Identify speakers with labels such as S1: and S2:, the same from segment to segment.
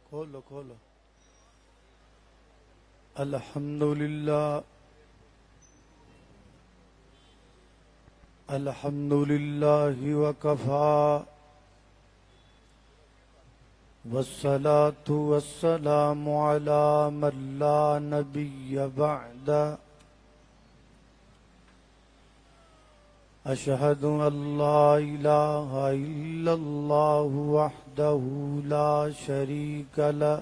S1: کھولو کھولو. الحمدللہ الحمدللہ وکفا والصلاة والسلام على من لا نبی بعد. اشہد ان لا الہ الا اللہ وحدہ لا شریک لہ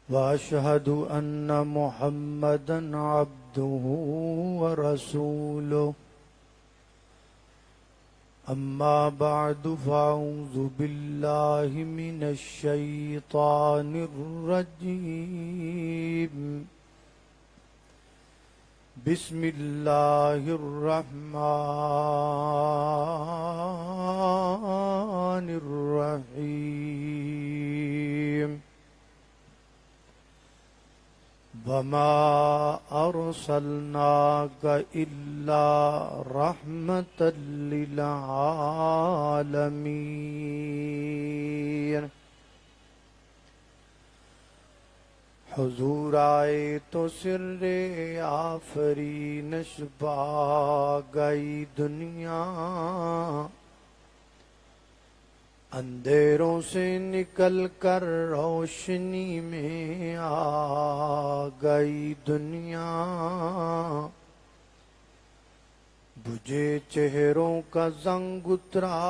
S1: واشہد ان محمدا عبدہ ورسولہ. اما بعد فاعوذ باللہ من الشیطان الرجیم. بسم اللہ الرحمن الرحیم. وما ارسلناک الا رحمتا للعالمین. حضور آئے تو سر آفرینش پا گئی دنیا. اندھیروں سے نکل کر روشنی میں آ گئی دنیا. بجھے چہروں کا زنگ اترا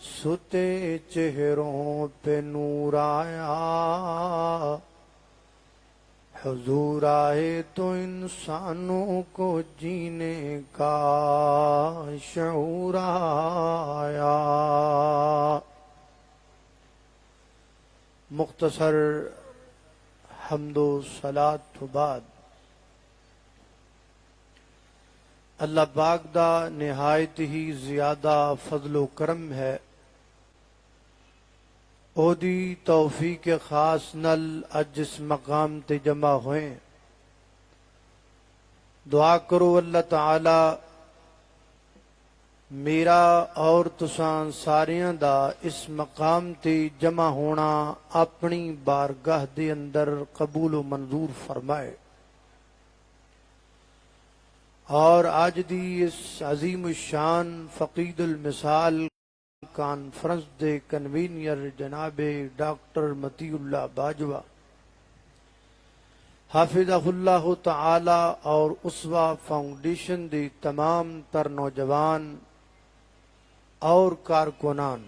S1: ستے چہروں پہ نور آیا. حضور آئے تو انسانوں کو جینے کا شعور آیا. مختصر حمد و صلاۃ بعد اللہ پاک دا نہایت ہی زیادہ فضل و کرم ہے. او دی توفیق خاص نل اج اس مقام تے جمع ہوئے. دعا کرو اللہ تعالی میرا اور تساں ساریاں دا اس مقام تے جمع ہونا اپنی بارگاہ دے اندر قبول و منظور فرمائے. اور آج دی اس عظیم الشان فقید المثال کانفرنس دے کنوینئر جناب ڈاکٹر مطیع اللہ باجوہ حافظہ اللہ تعالی اور اسوہ فاؤنڈیشن دے تمام تر نوجوان اور کارکنان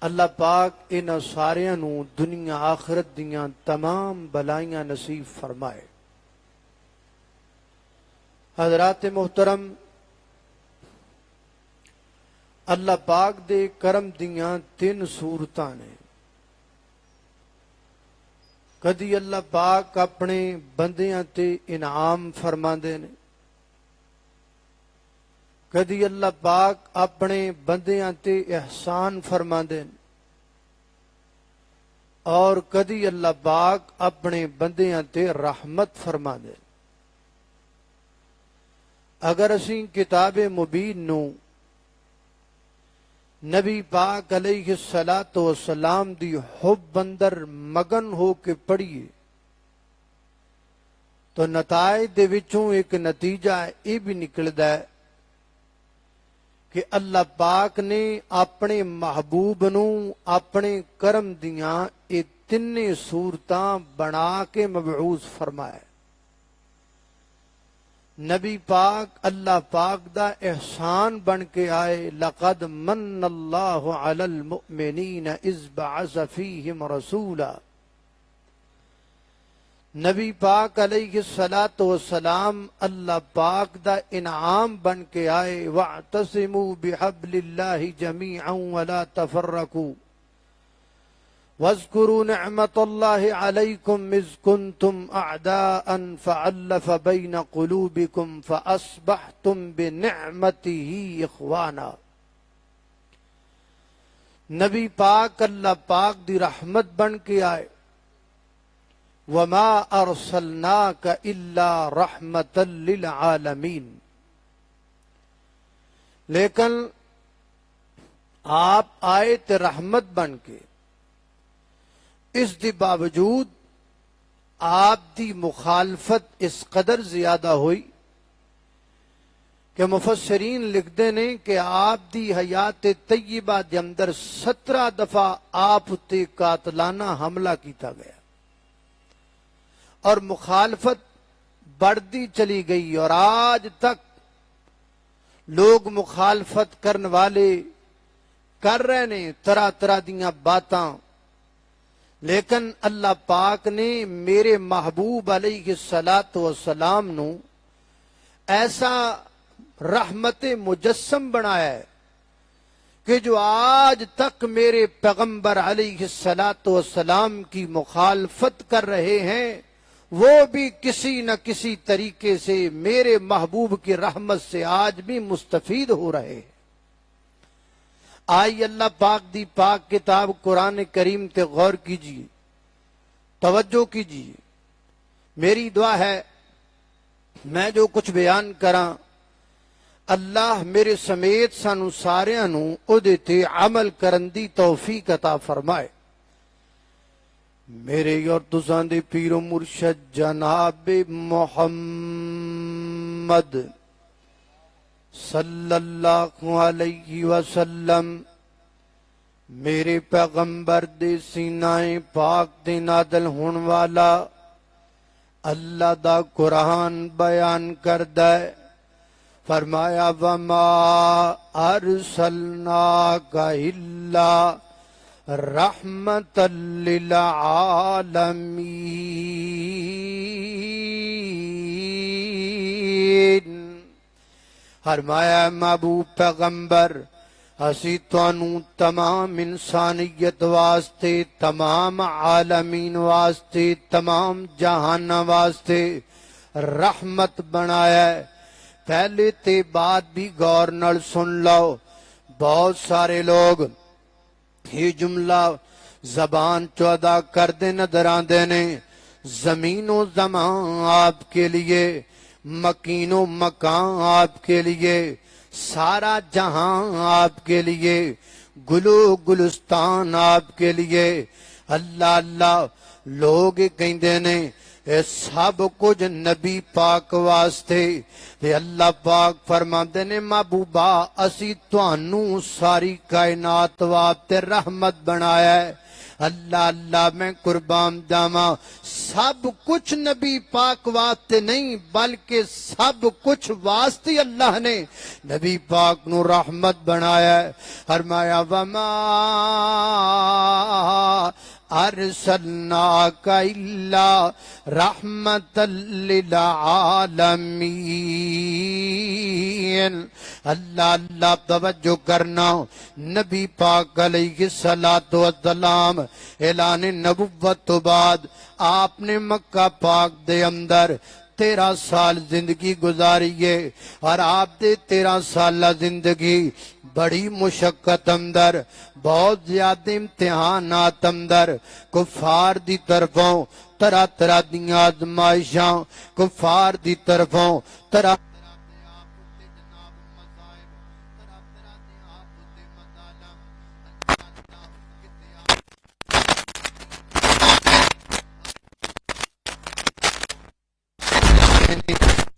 S1: اللہ پاک ان ساریاں نو دنیا آخرت دیاں تمام بلائیاں نصیب فرمائے. حضرات محترم، اللہ پاک دے کرم دیاں تین صورتاں نے. کدی اللہ پاک اپنے بندیاں تے انعام فرماندے نے، کدی اللہ پاک اپنے بندیاں تے احسان فرماندے نے، اور کدی اللہ پاک اپنے بندیاں تے رحمت فرماندے نے. اگر اسیں کتاب مبین نو نبی پاک علیہ السلام دی حب اندر مگن ہو کے پڑھیے تو نتائج دے وچوں ایک نتیجہ یہ بھی نکلدا ہے کہ اللہ پاک نے اپنے محبوب نو اپنے کرم دیاں یہ تینے صورتاں بنا کے مبعوث فرمایا. نبی پاک اللہ پاک دا احسان بن کے آئے. لقد من اللہ علی المؤمنین اذ بعث فیہم رسولا. نبی پاک علیہ السلام اللہ پاک دا انعام بن کے آئے. واعتصموا بحبل اللہ جمیعا ولا تفرقوا واذکروا نعمت اللہ علیکم اذ کنتم اعداء فألف بین قلوبکم فاصبحتم بنعمتہ اخوانا. نبی پاک اللہ پاک دی رحمت بن کے آئے. وما ارسلناک الا رحمتا للعالمین. لیکن آپ آئے تے رحمت بن کے، اس دی باوجود آپ دی مخالفت اس قدر زیادہ ہوئی کہ مفسرین لکھتے ہیں کہ آپ دی حیات طیبہ دے اندر 17 دفعہ آپ تے قاتلانہ حملہ کیتا گیا اور مخالفت بڑھتی چلی گئی، اور آج تک لوگ مخالفت کرنے والے کر رہے نے طرح طرح دیاں باتاں، لیکن اللہ پاک نے میرے محبوب علیہ الصلاۃ والسلام نو ایسا رحمت مجسم بنایا ہے کہ جو آج تک میرے پیغمبر علیہ الصلاۃ والسلام کی مخالفت کر رہے ہیں وہ بھی کسی نہ کسی طریقے سے میرے محبوب کی رحمت سے آج بھی مستفید ہو رہے ہیں۔ آئی اللہ پاک دی پاک کتاب قرآن کریم تے غور کیجیے، توجہ کیجیے، میری دعا ہے میں جو کچھ بیان کراں اللہ میرے سمیت سانو ساریاں نو او دے تے عمل کرن دی توفیق عطا فرمائے۔ میرے اور تساں دے پیر و مرشد جناب محمد صلی اللہ علیہ وسلم، میرے پیغمبر دے سینہ پاک دے نازل ہون والا اللہ دا قرآن بیان کردہ ہے، فرمایا وما ارسلناک الا رحمت للعالمین۔ فرمایا محبوب پیغمبر اسی توانوں تمام انسانیت واسطے، تمام عالمین واسطے، تمام جہان واسطے رحمت بنایا ہے۔ پہلے تے بات بھی غور نال سن لو، بہت سارے لوگ یہ جملہ زبان چو ادا کردے نظر آندے نے، زمین و زمان آپ کے لیے، مکین و مکان آپ کے لیے، سارا جہاں آپ کے لیے، گلو گلستان آپ کے لیے، اللہ اللہ لوگ کہندے نے اے سب کچھ نبی پاک واسطے، تے اللہ پاک فرماندے نے محبوبہ اسی توانوں ساری کائنات واسطے رحمت بنایا ہے۔ اللہ اللہ میں قربان جاواں، سب کچھ نبی پاک واسطے نہیں بلکہ سب کچھ واسطے اللہ نے نبی پاک نو رحمت بنایا ہے۔ فرمایا وما ارسلناک الا رحمت للعالمین۔ اللہ اللہ توجہ کرنا، نبی پاک علیہ الصلوۃ والسلام اعلان نبوت تو بعد آپ نے مکہ پاک دے اندر 13 سال زندگی گزاری ہے، اور آپ دے 13 سالہ زندگی بڑی مشقت اندر، بہت زیادہ امتحانات اندر، کفار دی طرفوں طرح طرح دیاں آزمائشاں، کفار دی طرفوں طرح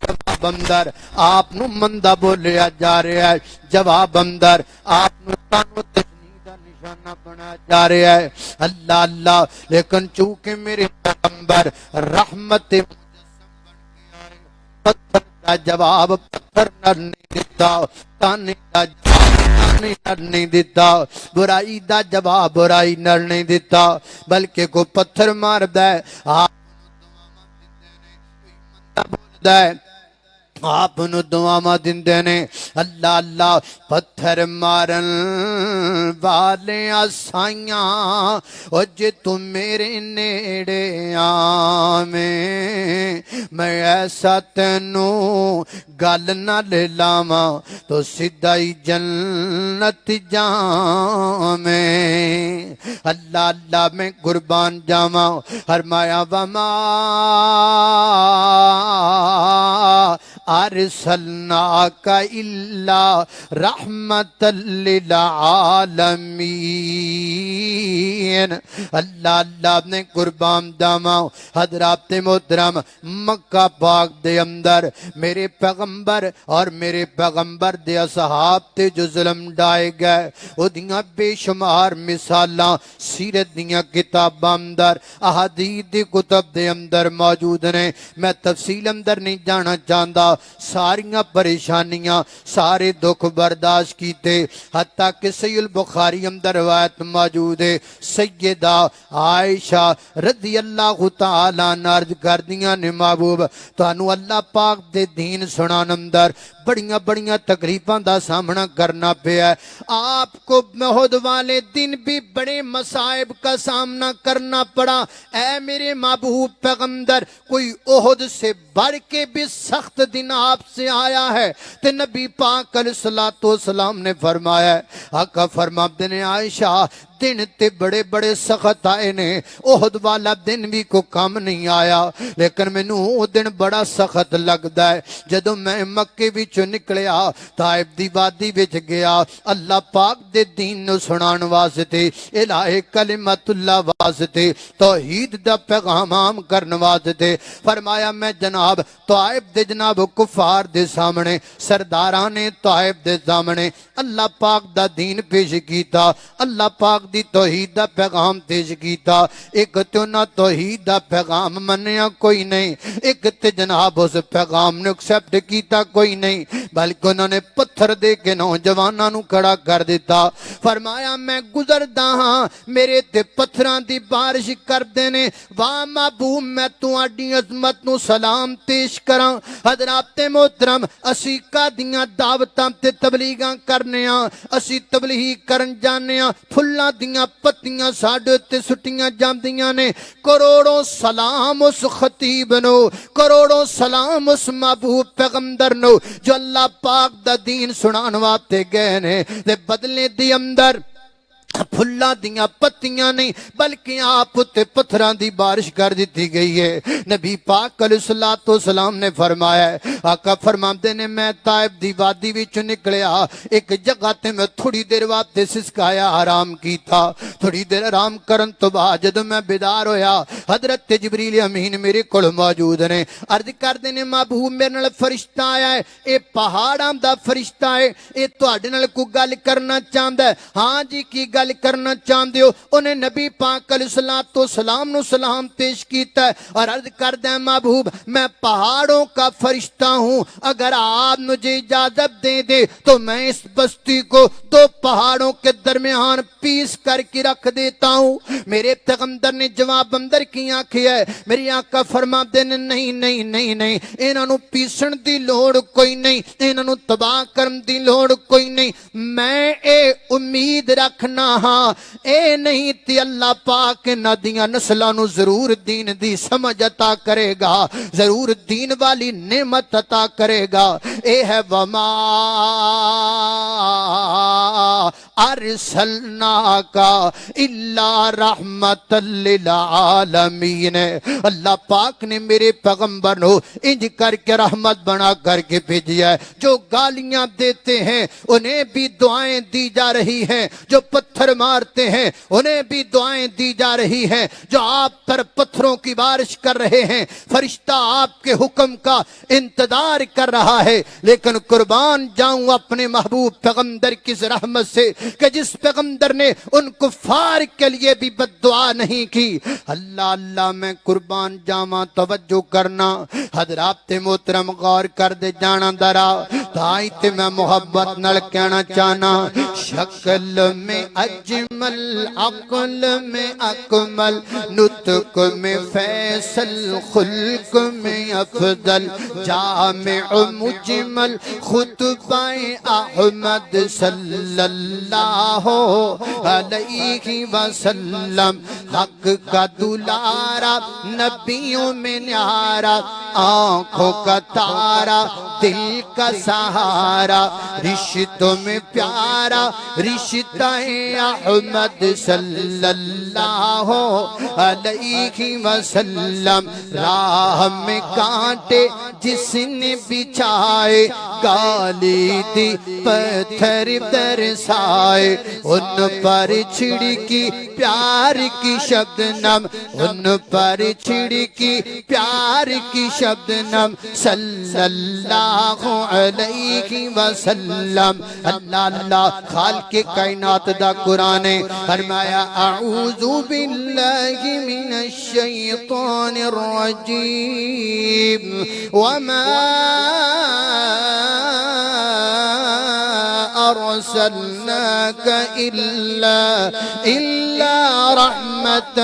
S1: جواب اندر آپ نو مندہ بولیا جا رہا ہے، جواب اندر آپ نو تانو تشنیح دا نشانہ بنا جا رہا ہے۔ اللہ اللہ لیکن چونکہ میرے پیغمبر رحمت پتھر دا جواب پتھر نہ نہیں دیتا، تانے دا جواب تانے نہ نہیں دیتا، برائی دا جواب برائی نہ نہیں دیتا، بلکہ کو پتھر مار دے آپ آپ نو دعاواں دیندے نے۔ اللہ اللہ پتھر مارن والے آسائیاں او جے تو میرے نیڑے آویں، میں ایسا تینوں گل نہ لے لاواں تو سدھائی جنت جاویں۔ اللہ اللہ میں قربان جاواں، فرمایا وما ارسلناک الا إلا رحمة للعالمين. اللہ اللہ نے قربان داما حضرات محترم مکہ پاک دے اندر میرے پیغمبر اور میرے پیغمبر دے اصحاب تے جو ظلم ڈائے گئے وہ دیاں بے شمار مثالاں سیرت دیاں کتاباں اندر احادیث دی کتب دے اندر موجود نے. میں تفصیل اندر نہیں جانا چاہتا. ساریاں پریشانیاں سارے دکھ برداشت کیتے حتیٰ کہ صحیح البخاری اندر روایت موجود ہے. سیدہ عائشہ رضی اللہ تعالیٰ عنہ عرض کر دیاں نے محبوب تانوں اللہ پاک دے دین سنان اندر بڑیاں بڑیاں تکلیفاں دا سامنا کرنا پیا ہے. آپ کو احد والے دن بھی بڑے مصائب کا سامنا کرنا پڑا. اے میرے محبوب پیغمبر کوئی احد سے بڑھ کے بھی سخت دن آپ سے آیا ہے؟ تے نبی پاک علیہ السلام نے فرمایا ہے. آقا فرماتے نے عائشہ دن تے بڑے بڑے سخت آئے نے, احد والا دن بھی کو کم نہیں آیا, لیکن مینوں وہ دن بڑا سخت لگدا ہے جدوں میں مکے وچوں نکلیا طائف دی وادی وچ گیا اللہ پاک دے دین نو سنان واسطے, الہ کلمت اللہ واسطے, توحید دا پیغام عام کرن واسطے. فرمایا میں جناب طائف دے جناب کفار دے سامنے سرداران طائف دے سامنے اللہ پاک دا دین پیش کیتا, اللہ پاک دی توحید دا پیغام پیش کیتا. ایک تو نہ توحید دا پیغام منیا کوئی نہیں, ایک تے جناب اس پیغام نے ایکسپٹ کیتا کوئی نہیں, بلکہ انہوں نے پتھر دے کے نوجواناں نو کھڑا کر دیتا. فرمایا میں گزردا ہاں میرے تے پتھراں دی بارش کر دینے, واہ محبوب میں تہاڈی عظمت نو سلام پیش کراں. حضرات محترم اسی کادیاں دعوتاں تے تبلیغاں کرنے ہاں, اسی تبلیغ کرن جانے ہاں, پھلاں دیاں پتیاں ساڈے تے سٹیاں جاندیاں نے. کروڑوں سلام اس خطیب نو, کروڑوں سلام اس محبوب پیغمبر نو جو اللہ پاک دا دین سنان واسطے گئے نے. تے بدلے دی اندر پھلاں دیاں پتیاں نہیں بلکہ آپ تے پتھراں دی بارش کر دیتی گئی ہے. نبی پاک علیہ السلام نے فرمایا ہے, آقا فرماندے نے میں طائف دی وادی وچ نکلیا ایک جگہ تے میں تھوڑی دیر واسطے سسکایا آرام کیتا. تھوڑی دیر آرام کرن تو بعد جدوں میں بیدار ہویا حضرت جبریل امین میرے کول موجود نے. عرض کردے نے محبوب میرے نال فرشتہ آیا ہے, اے پہاڑاں دا فرشتہ ہے, اے تہاڈے نال کوئی گل کرنا چاہندا ہے. ہاں جی کی گل کرنا چاہندے ہو؟ انہیں نبی پاک علیہ السلام نو سلام پیش کیتا ہے اور عرض کردہ ہے محبوب میں پہاڑوں کا فرشتہ ہوں, اگر آپ مجھے اجازت دے دے تو میں اس بستی کو دو پہاڑوں کے درمیان پیس کر کے رکھ دیتا ہوں. میرے پیغمبر نے جواب اندر کی آنکھی ہے, میری آقا فرما دے نہیں نہیں نہیں نہیں, انہاں نو پیسن دی لوڑ کوئی نہیں, انہاں نو تباہ کرن دی لوڑ کوئی نہیں. میں اے امید رکھنا ہاں اے نہیں تی اللہ پاک ندیاں نسلاں نو ضرور دین دی سمجھ عطا کرے گا, ضرور دین والی نعمت عطا کرے گا. اے ہے وما ارسلناک الا رحمت للعالمین. اللہ پاک نے میرے پیغمبر نو انج کر کے رحمت بنا کر کے بھیجیا ہے. جو گالیاں دیتے ہیں انہیں بھی دعائیں دی جا رہی ہیں, جو پتھر مارتے ہیں انہیں بھی دعائیں دی جا رہی ہیں, جو آپ پر پتھروں کی بارش کر رہے ہیں فرشتہ آپ کے حکم کا انتظار کر رہا ہے. لیکن قربان جاؤں اپنے محبوب پیغمبر کی رحمت سے کہ جس پیغمبر نے ان کفار کے لیے بھی بد دعا نہیں کی. اللہ اللہ میں قربان جاواں توجہ کرنا حضرات محترم غور کر دے جانا درا تائی تے میں محبت نال کہنا چاہنا شکل میں اجمل عقل میں اکمل نطق میں فیصل خلق میں افضل جامع مجمل خطبہ احمد صلی اللہ علیہ وسلم. حق کا دلارا نبیوں میں نیارا آنکھوں کا تارا دل کا سہارا رشتوں میں پیارا رشتہ احمد صلی اللہ علیہ وسلم، راہ میں کانٹے جس نے بچھائے، گالی دی پتھر برسائے، ان پر چھڑکی پیار کی شبنم، ان پر چھڑکی پیار کی شبنم، صلی اللہ علیہ وسلم۔ اللہ اللہ خالق کائنات دا قرآن ہے، فرمایا اعوذ باللہ من الشیطان الرجیم وما أرسلناك إلا رحمة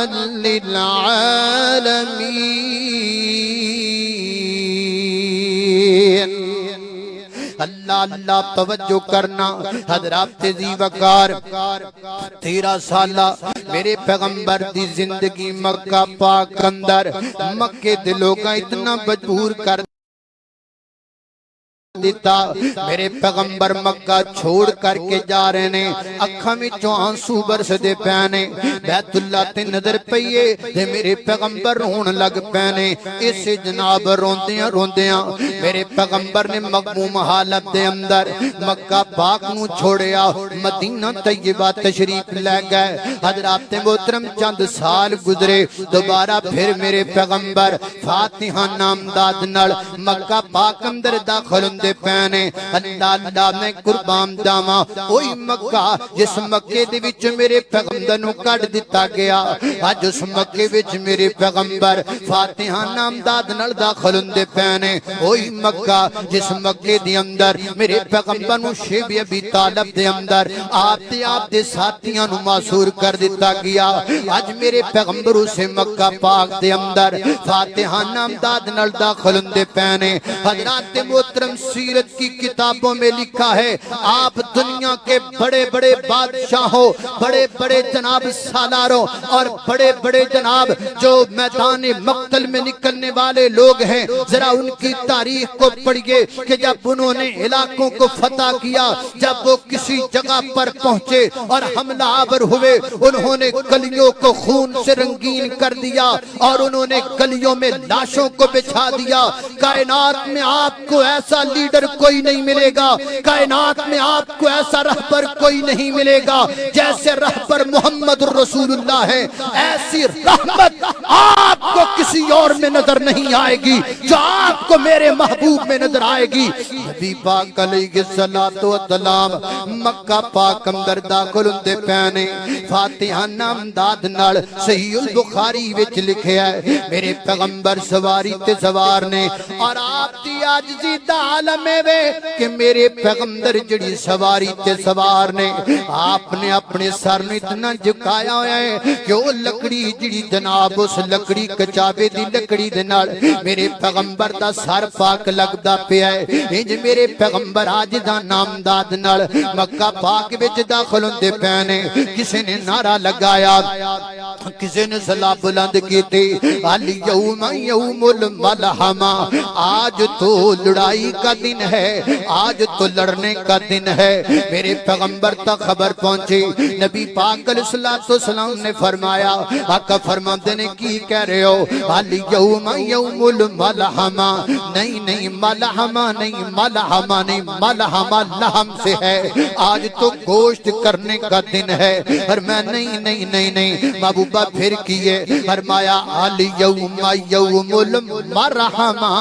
S1: للعالمين۔ اللہ اللہ توجہ کرنا حضرات ذی وقار، 13 سالہ میرے پیغمبر دی زندگی مکہ پاک اندر، مکے دے لوگاں اتنا مجبور کر دیتا، میرے پیغمبر مکہ چھوڑ کر کے جا رہے نے، اکھاں وچوں آنسو برسدے پے نے، بیت اللہ تے نظر پئیے تے میرے پیغمبر رون لگ پے نے، اسے جناب روندیاں روندیاں میرے پیغمبر نے مغموم حالت دے اندر مکہ پاک نو چھوڑیا، مدینہ طیبہ تشریف لے گئے۔ حضرات محترم چند سال گزرے، دوبارہ پھر میرے پیغمبر فاتحہ نامداد نال مکہ پاک اندر داخل دے پینے۔ اللہ اللہ میں قربان جاواں، اوہی مکہ جس مکے دے وچ میرے پیغمبر نو کڈ دتا گیا، اج اس مکے وچ میرے پیغمبر فاتحہ نامداد نال داخل ہوندے پینے، اوہی مکہ جس مکے دے اندر میرے پیغمبر نو شیب ابی طالب دے اندر آپ دے ساتھیاں نو معصور کر دتا گیا، اج میرے پیغمبر اسے مکہ پاک دے اندر فاتحہ نامداد نال داخل ہوندے پینے۔ حضرات محترم سیرت کی کتابوں میں لکھا ہے، آپ دنیا کے بڑے بڑے بادشاہوں، بڑے بڑے جناب سالاروں اور بڑے بڑے جناب جو میدان مقتل میں نکلنے والے لوگ ہیں، ذرا ان کی تاریخ کو پڑھئے کہ جب انہوں نے علاقوں کو فتح کیا، جب وہ کسی جگہ پر پہنچے اور حملہ آور ہوئے، انہوں نے گلیوں کو خون سے رنگین کر دیا اور انہوں نے گلیوں میں لاشوں کو بچھا دیا۔ کائنات میں آپ کو ایسا لیڈر کوئی نہیں ملے گا، کائنات میں آپ کو ایسا رہبر کوئی نہیں ملے گا جیسے رہبر محمد رسول اللہ ہے۔ ایسی رحمت آپ کو کسی اور میں نظر نہیں آئے گی جو آپ کو میرے محبوب میں نظر آئے گی۔ نبی پاک علیہ السلام مکہ پاک اندر داخل ہوندے پینے، فاتحہ نامداد نال صحیح البخاری وچ لکھیا ہے، میرے پیغمبر سواری تے سوار نے، اور آپ دی عاجزی دا عالم ہے کہ میرے پیغمبر جڑی سواری تے سوار نے، آپ نے اپنے سر میں اتنا جھکایا ہویا ہے کہ وہ لکڑی جڑی جناب اس لکڑی کچابے دی لکڑی دے نال میرے پیغمبر دا سر پاک لگدا پیا ہے۔ انج میرے پیغمبر آج دا نامداد نال مکہ پاک وچ داخل ہوندے پینے، کسی نے نعرہ لگایا، کسی نے صلاح بلند کیتی، الیوم یوم الملحمہ، آج تو لڑائی کا دن ہے، آج تو لڑنے کا دن ہے۔ میرے پیغمبر تک خبر پہنچی، نبی پاک علیہ السلام نے فرمایا، آقا فرماتے نے کی کہہ رہے ہو، الیوم یوم الملحمہ، نہیں نہیں ملحمہ نہیں، ملحمہ نہیں، ملحمہ لحم سے ہے، آج تو گوشت کرنے کا دن ہے۔ اور میں نہیں نہیں نہیں نہیں، محبوبہ پھر کیے، فرمایا الیوم یوم المرحمہ،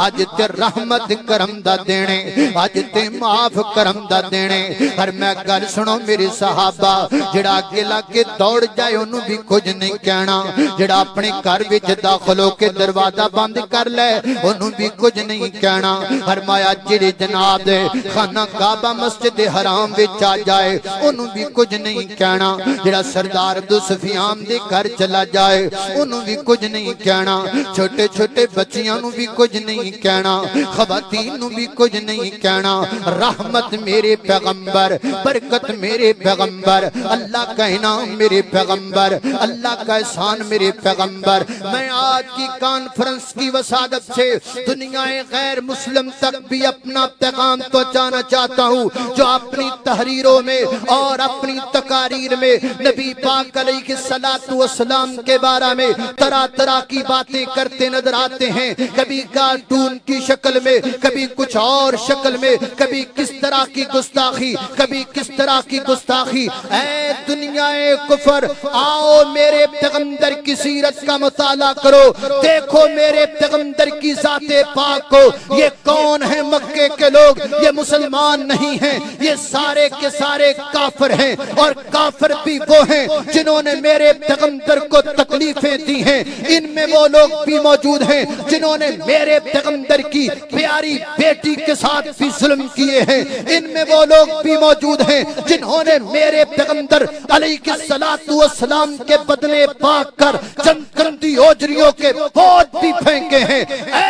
S1: آج تے رحمت کرم دا دینے، آج تے معاف کرم دا دینے۔ اور میں گل سنو میرے صحابہ، جڑا اگے لگے دوڑ جائے انہوں بھی کچھ نہیں کہنا، جڑا اپنے گھر وچ داخل ہو کے دروازہ بند کر لے انہوں بھی کچھ نہیں کہنا۔ فرمایا جڑے جناب خانہ کعبہ مسجد حرام وچ آ جائے انہوں بھی کچھ نہیں کہنا، جڑا سردار ابو سفیان دے گھر چلا جائے انہوں بھی کچھ نہیں کہنا، چھوٹے چھوٹے بچیاں نو بھی کچھ نہیں کہنا، خواتین نو بھی کچھ نہیں کہنا۔ رحمت میرے پیغمبر، برکت میرے پیغمبر، اللہ کا انعام میرے پیغمبر، اللہ کا احسان میرے پیغمبر۔ میں آج کی کانفرنس کی وسادت سے دنیا دنیا غیر مسلم تک بھی اپنا پیغام پہنچانا چاہتا ہوں، جو اپنی تحریروں میں اور اپنی تقاریر میں نبی پاک علیہ الصلوۃ والسلام کے بارے میں طرح طرح کی باتیں کرتے نظر آتے ہیں، کبھی کارٹون کی شکل میں، کبھی کچھ اور شکل میں، کبھی کس طرح کی گستاخی، کبھی کس طرح کی گستاخی۔ اے دنیا کفر، آؤ میرے پیغمبر کی سیرت کا مطالعہ کرو، دیکھو میرے پیغمبر کی ذات پاک کو۔ یہ کون ہیں مکے کے لوگ؟ یہ مسلمان نہیں ہیں، یہ سارے کے سارے کافر ہیں، اور کافر بھی وہ ہیں جنہوں نے میرے پیغمبر کو تکلیفیں دی ہیں۔ ان میں وہ لوگ بھی موجود ہیں جنہوں نے میرے پیغمبر کی پیاری بیٹی کے ساتھ بھی ظلم کیے ہیں۔ ان میں وہ لوگ بھی موجود ہیں جنہوں نے میرے پیغمبر علیہ الصلوۃ والسلام کے بدلے پاک کر چند گندی اوجریوں کے بوجھ بھی پھینکے ہیں۔ اے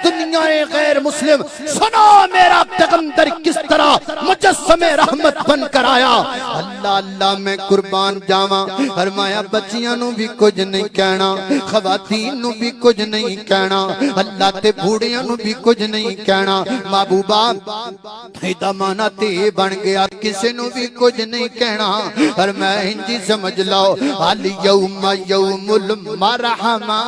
S1: دنیا غیر مسلم، سنو میرا پیغمبر کس طرح مجسم رحمت بن کر آیا۔ اللہ اللہ میں قربان جاواں، فرمایا بچیاں نو بھی کچھ نہیں کہنا، خواتین نو بھی کچھ نہیں کہنا، اللہ تے بوڑھیاں نو بھی کچھ نہیں کہنا۔ محبوبہ ایدا مانا تے بن گیا، کسے نو بھی کچھ نہیں کہنا، اور میں ہنجی سمجھ لو، الیوم یوم المرحمہ،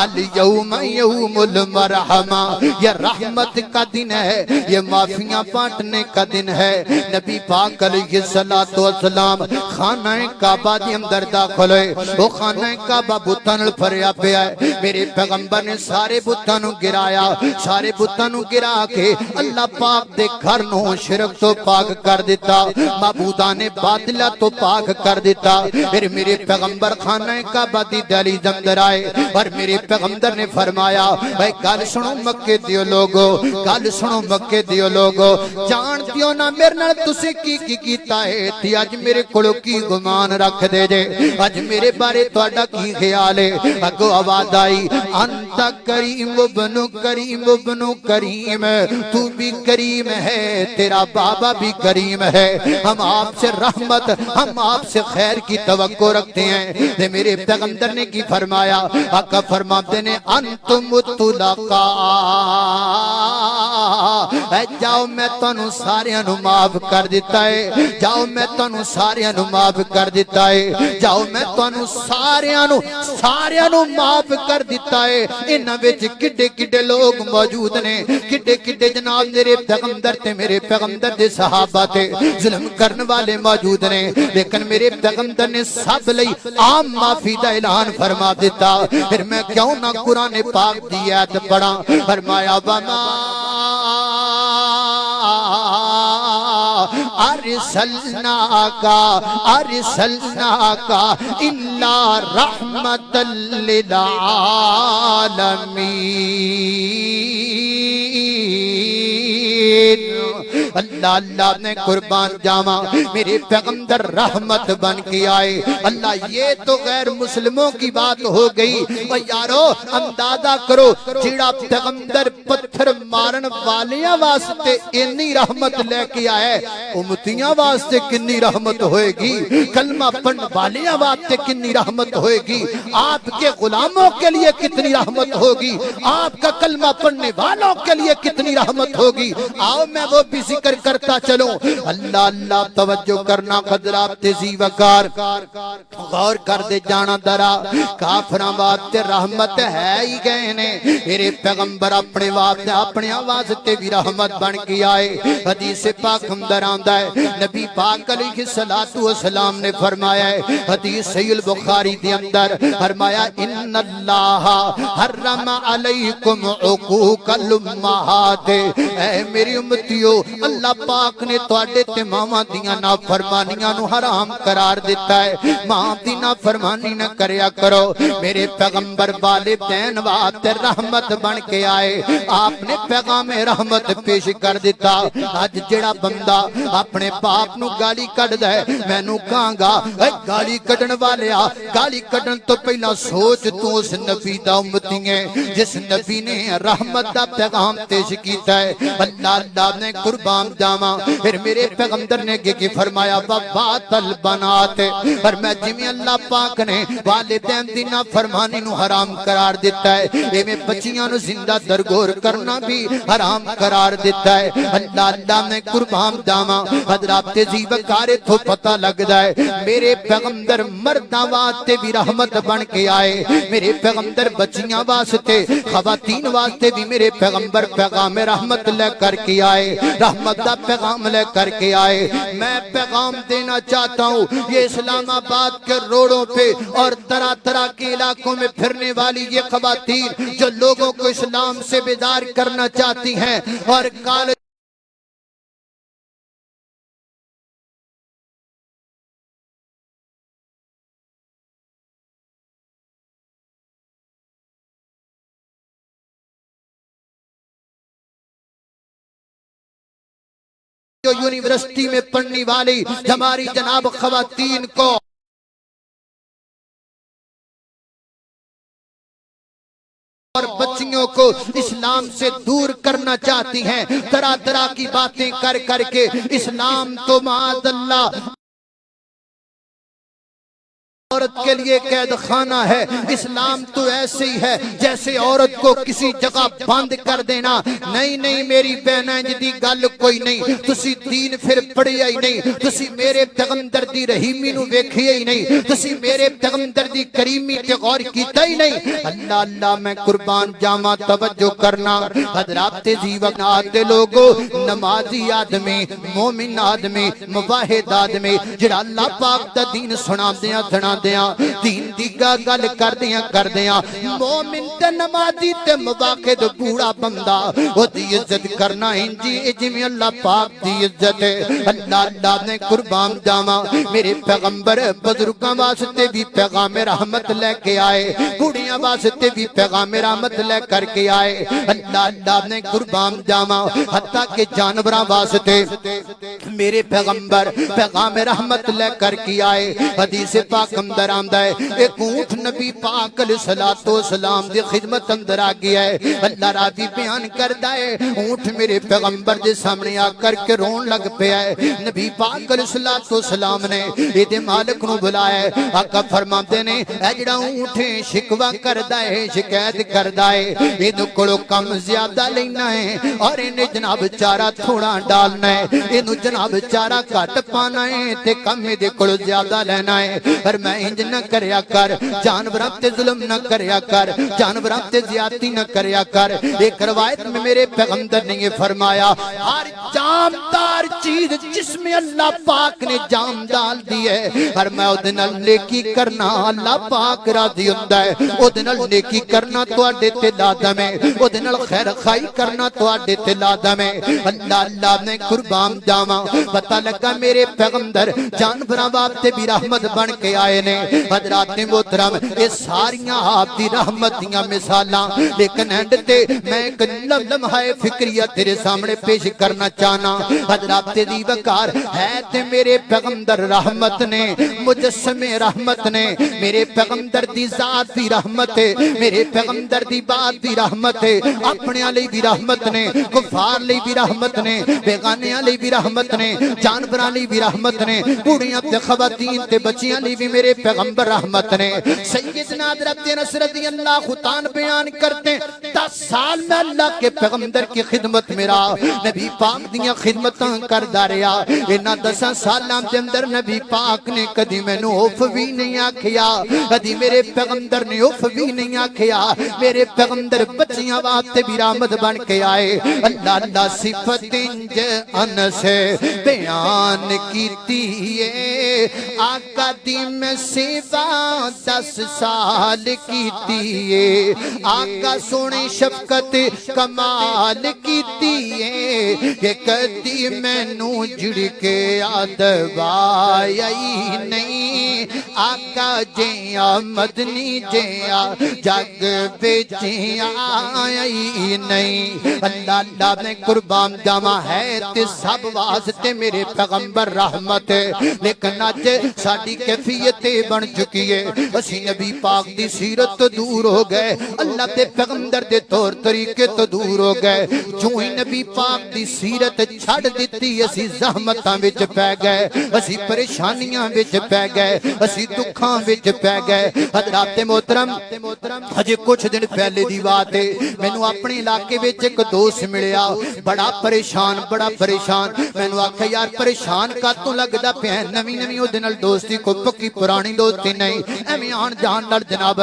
S1: الیوم یوم المرحمہ، یہ رحمت کا دن ہے، یہ معافیاں بانٹنے کا دن ہے۔ نبی پاک علیہ السلام خانہ کعبہ دی اندر داخل ہوئے، وہ خانہ کعبہ بتاں نال بھریا پیا ہے۔ میرے پیغمبر نے سارے بتاں نو گرایا، سارے بتاں نو گرا کے اللہ پاک دے گھر نو شرک تو پاک کر دیتا، معبودان باطلہ تو پاک کر دیتا۔ پھر میرے پیغمبر خانہ کعبہ دی دہلیز اندر آئے، اور میرے پیغمبر نے فرمایا، بھائی گل سنو مکے دیو لوگو، گل سنو مکے دیو لوگو، جان دیو نا میرے نال تسی کی کیتا ہے، تی اج میرے کولو کی گمان رکھ دے جے، اج میرے بارے تہاڈا کی خیال ہے؟ اگو آواز آئی، انت کریم ابن کریم ابن کریم، تو بھی کریم ہے، تیرا بابا بھی کریم ہے، ہم آپ سے رحمت، ہم آپ سے خیر کی توقع رکھتے ہیں۔ میرے پیغمبر نے کی فرمایا، آقا فرماتے نے انتم الطلقاء، جاؤ میں تانوں ساریاں نو معاف کر دیتا ہے، جاؤ میں تانوں ساریاں نو معاف کر دیتا ہے، جاؤ میں تانوں ساریاں نو معاف کر دیتا ہے۔ انہاں وچ کڈے کڈے لوگ موجود نے، کڈے کڈے جناب میرے پیغمبر تے میرے پیغمبر دے صحابہ تے ظلم کرن والے موجود نے، لیکن میرے پیغمبر نے سب لئی عام معافی دا اعلان فرما دیتا۔ پھر میں کیوں نہ قرآن پاک دی آیت پڑھاں، فرمایا وما ارسلناک الا رحمت للعالمین۔ اللہ اللہ نے قربان جاواں، میرے پیغمبر رحمت بن کے آئے۔ اللہ یہ تو غیر مسلموں کی بات ہو گئی، اور یارو اندازہ کرو جیڑا پیغمبر پتھر مارن والیاں واسطے اتنی رحمت لے کے آئے، امتیاں واسطے کنی رحمت ہوئے گی، کلمہ پڑھن والیاں واسطے کنی رحمت ہوئے گی، آپ کے غلاموں کے لیے کتنی رحمت ہوگی، آپ کا کلمہ پڑھنے والوں کے لیے کتنی رحمت ہوگی۔ آؤ میں وہ بھی ذکر کرتا چلوں۔ اللہ اللہ توجہ کرنا حضرات، تیزی وقار غور کر دے جانا درا، کافراں واسطے رحمت ہے ہی گئے نے، میرے پیغمبر اپنے واسطے اپنے واسطے بھی رحمت بن کے آئے۔ حدیث پاک اندر آندا ہے، نبی پاک علیہ الصلوۃ والسلام نے فرمایا ہے، حدیث صحیح البخاری دے اندر فرمایا، ان اللہ حرم علیکم عقوق الامہات، اے میری امتیو، اللہ پاک نے تواڈے تے ماواں دیاں نافرمانیاں نو حرام قرار دیتا ہے، ماں دی نافرمانی نہ کریا کرو۔ میرے پیغمبر والدین واسطے رحمت بن کے آئے، آپ نے پیغام رحمت پیش کر دیتا۔ اج جڑا بندہ اپنے باپ نو گالی کڈدا ہے، مینوں کہاں گا اے گالی کڈن والیا، گالی کڈن تو پہلا سوچ تو اس نبی دا امتی ہے جس نبی نے رحمت دا پیغام پیش کیتا ہے۔ اللہ اللہ نے قربان
S2: قربان جاواں پھر میرے پیغمبر نے کہ فرمایا بات البنات پر میں جویں اللہ پاک نے والدین دی نافرمانی نو حرام قرار دیتا ہے ایویں بچیاں نو زندہ درگور کرنا بھی حرام قرار دیتا ہے اللہ نے قربان جاواں حضرات جی وقارے تو پتہ لگدا ہے میرے پیغمبر مرداں واسطے بھی رحمت بن کے آئے میرے پیغمبر بچیاں واسطے خواتین واسطے بھی میرے پیغمبر پیغام رحمت لے کر کے آئے رحمت دا پیغام لے کر کے آئے میں پیغام دینا چاہتا ہوں یہ اسلام آباد کے روڈوں پہ اور طرح طرح کے علاقوں میں پھرنے والی یہ خواتین جو لوگوں کو اسلام سے بیدار کرنا چاہتی ہیں اور کالج یونیورسٹی میں پڑھنے والی ہماری جناب خواتین کو اور بچیوں کو اسلام سے دور کرنا چاہتی ہیں طرح طرح کی باتیں کر کر کے اسلام تو معاذ اللہ عورت کے لیے قید خانہ ہے اسلام تو ایسے ہی ہے جیسے عورت کو کسی جگہ بند کر دینا نہیں میری بہنیں جدی گل کوئی نہیں تسی دین پھر پڑھیا ہی نہیں تسی میرے پیغمبر دی رحیمی نو ویکھیا ہی نہیں تسی میرے پیغمبر دی کریمی تے غور کیتا ہی نہیں اللہ میں قربان جاواں توجہ کرنا حضرات جی وقت لوگو نمازی آدمی مومن آدمی موحد آدمی جڑا اللہ پاک دا دین سنا دیاں دین دی گل کر دیاں مومن تے نمازی تے موحد بوڑا بندہ او دی عزت کرنا انجی جویں اللہ پاک دی عزت ہے اللہ نے قربان جاواں میرے پیغمبر بزرگاں واسطے بھی پیغام رحمت لے کے آئے بوڑھیاں واسطے بھی پیغام رحمت لے کر کے آئے اللہ نے قربان جاواں حتیٰ کہ جانوراں واسطے میرے پیغمبر پیغام رحمت لے کر کے آئے حدیث پاک اندر آمدہ ہے ایک اونٹ نبی پاک علیہ السلام دی خدمت اندر آگیا ہے اللہ راضی بیان کردہ ہے اونٹ میرے پیغمبر دے سامنے آ کر کے رون لگ پہ ہے نبی پاک علیہ السلام نے عید مالک نو بلایا ہے آقا فرماتے نے اجڑا اونٹ شکوہ کردہ ہے شکایت کردہ ہے یہ کڑو کم زیادہ لینا ہے اور انہیں جناب چارہ تھوڑا ڈالنا ہے انہوں جناب چارہ کٹ پانا ہے تے کم دے کڑو زیادہ لینا ہے پر میں انج نہ کریا کر جانوراں تے ظلم نہ کریا کر جانوراں تے زیادتی نہ کریا کر ایک روایت میں میرے پیغمبر نے یہ فرمایا ہر جامدار چیز جس میں اللہ پاک نے جام ڈال دی ہے پر میں ادنال نیکی کرنا اللہ پاک راضی ہوتا ہے ادنال نیکی کرنا تو آڈے تے لادم ہے ادنال خیر خائی کرنا تو آڈے تے لادم ہے اللہ نے قربان جاواں پتہ لگا میرے پیغمبر جانوراں واسطے بھی رحمت بن کے آئے نے حضرات محترم یہ ساریاں آپ دی رحمت دیاں مثالاں لیکن اینڈ تے میں ایک لمحہ فکریہ تیرے سامنے پیش کرنا چاہنا حضرات دی وقار ہے تے میرے پیغمبر رحمت نے مجسم رحمت نے میرے پیغمبر دی ذات دی رحمت ہے میرے پیغمبر دی بات دی رحمت ہے اپنے علی بھی رحمت نے کفار لی بھی رحمت نے بیگانے علی بھی رحمت نے جانوراں لی بھی رحمت نے بوڑھیاں تے خواتین تے بچیاں لی بھی میرے پیغمبر رحمت نے سیدنا حضرت انس رضی اللہ خطان بیان کرتے 10 سال میں اللہ کے پیغمبر کی خدمت میرا نبی پاک دیاں خدمتاں کردہ رہا انہاں 10 سالاں دے اندر نبی پاک نے کدی میں نو اوف بھی نہیں آکھیا کدی میرے پیغمبر نے اوف بھی نہیں آکھیا میرے پیغمبر بچیاں واسطے بھی رحمت بن کے آئے اللہ صفت انج انس بیان کیتی ہے آقا دی میں سیوا 10 سال کیتی ہے آقا سونے شفقت کمال کیتی ہے کہ کدی میں نو جڑ کے آدوائی نہیں آقا جیا مدنی جیا جگ بچ آئی نہیں اللہ اللہ میں قربان جاواں ہے تے سب واسطے میرے پیغمبر رحمت ہے لیکن اج ساڈی کیفیت بن چکی ہے اسی نبی پاک دی سیرت تو دور ہو گئے اللہ دے پیغمبر دے طور طریقے تو دور ہو گئے جو ہی نبی پاک دی سیرت چھڑ دتی اسی زحمتاں وچ پے گئے اسی پریشانیاں وچ پے گئے اسی دکھاں وچ پے گئے حضرات محترم ہجے کچھ دن پہلے دی بات ہے مینوں اپنے علاقے وچ ایک دوست ملیا بڑا پریشان مینوں آکھیا یار پریشان کاتوں لگدا پیا نویں نویں اودے نال دوستی کو پکی پرانی دوستی نہیں ایویں آن جان نال جناب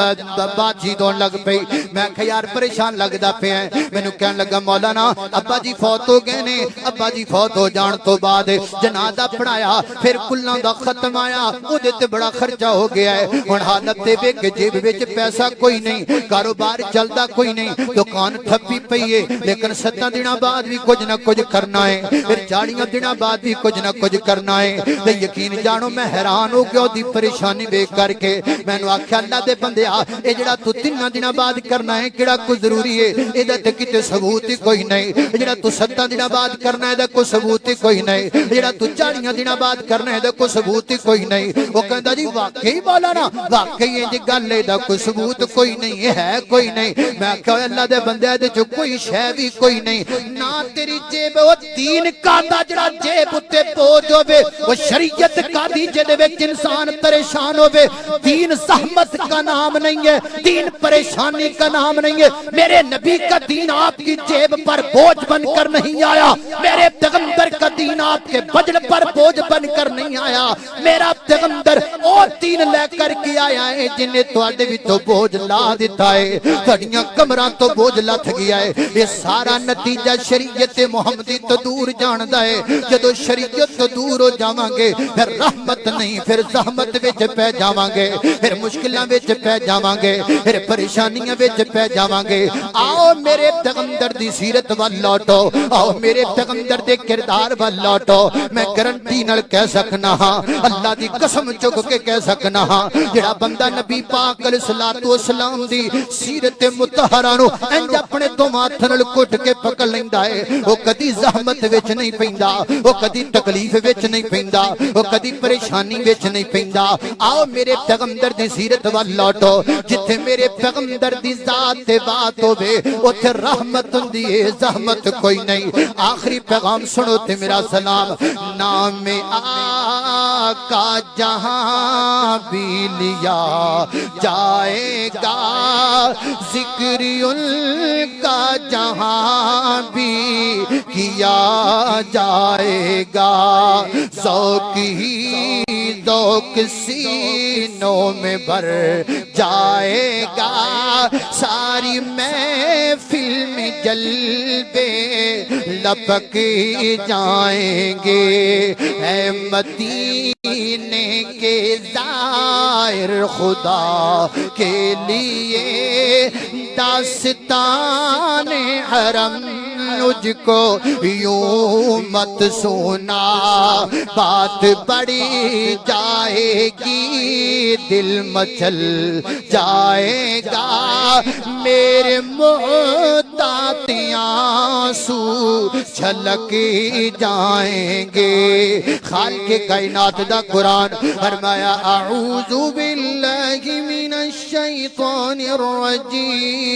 S2: بات چیت ہون لگ پئی میں آکھیا یار پریشان لگدا پیا مینوں کہن لگا مولانا ابا جی فوت ہو گئے نے ابا جی فوت ہو جان تو بعد جنازہ پڑھایا پھر کلاں دا ختم آیا اودے تے بڑا خرچہ ہو گیا ہے ہن حالت تے ویکھ جیب وچ پیسہ کوئی نہیں کاروبار چلدا کوئی نہیں دکان ٹھپی پئی ہے لیکن 7 دنوں بعد بھی کچھ نہ کچھ کرنا ہے پھر 40 دنوں بعد بھی کچھ نہ کچھ کرنا ہے تے یقین جانو میں حیران ہو گیا دی پریشانی دیکھ کر کے مینوں آکھیا اللہ دے بندیا اے جڑا تو 3 دنوں بعد کرنا ہے کیڑا کوئی ضروری ہے ایدا تے کتے ثبوت ہی کوئی نہیں جڑا تو 7 دنوں بعد کرنا ہے دا کوئی ثبوت ہی کوئی نہیں جڑا تو 40 دنوں بعد کرنا ہے دا کوئی ثبوت ہی کوئی نہیں وہ کہندا جی واقعی مولانا واقعی انج گل ہے دا کوئی ثبوت کوئی نہیں ہے کوئی نہیں میں کہا اللہ دے بندے دے جو کوئی شے بھی کوئی نہیں نہ تیری جیب وہ دین کا دا جڑا جیب تے بوجھ ہوے وہ شریعت کا دی جے وچ انسان پریشان ہوے دین زحمت کا نام نہیں ہے دین پریشانی کا نام نہیں ہے میرے نبی کا دین آپ کی جیب پر بوجھ بن کر نہیں آیا میرے پیغمبر کا دین آپ کے وجن پر بوجھ بن کر نہیں آیا میرا پیغمبر اور دین لے کر کے آیا ہے جن نے تواڈے وچوں بوجھ لا دیتا ہے تہاڈیاں کمراں تو بوجھ لتھ گیا ہے یہ سارا نتیجہ شریعت محمدی تو دور جاندا ہے جدوں شریعت تو دور ہو جاواں گے پھر رحمت نہیں پھر زحمت وچ پے جاواں گے پھر مشکلاں وچ پے جاواں گے پھر پریشانیاں وچ پے جاواں گے آؤ میرے پیغمبر دی سیرت ول لوٹو آؤ میرے پیغمبر دے کردار ول لوٹو میں گارنٹی نال کہہ سکنا ہاں اللہ دی قسم چک کے کہہ سکنا ہاں جڑا بندہ نبی پاک علیہ الصلوۃ والسلام دی سیرت مطہرہ نو انج اپنے دو ہاتھ نال کٹ کے پکڑ لیندا ہے او کدی زحمت وچ نہیں پیندا او کدی تکلیف وچ نہیں پیندا او کدی پریشانی وچ نہیں پیندا آؤ میرے پیغمبر دی سیرت ول لوٹو جتھے میرے پیغمبر دی ذات تے بات ہوے اوتھے رحمت ہوندی ہے زحمت کوئی نہیں آخری پیغام سنو تے میرا سلام نام آقا جہاں بھی لیا جائے گا ذکر ان کا جہاں بھی کیا جائے گا ذوق ہی ذوق سینوں میں بھر جائے گا ساری محفل میں جلوے لپک جائیں گے اے مدینے کے زائر خدا کے لیے داستان حرم مجھ کو یوں مت سونا بات بڑی جائے گی دل مچل جائے گا میرے محتاط آنسو چھلک جائیں گے خالق کائنات دا قرآن فرمایا اعوذ باللہ من الشیطان الرجیم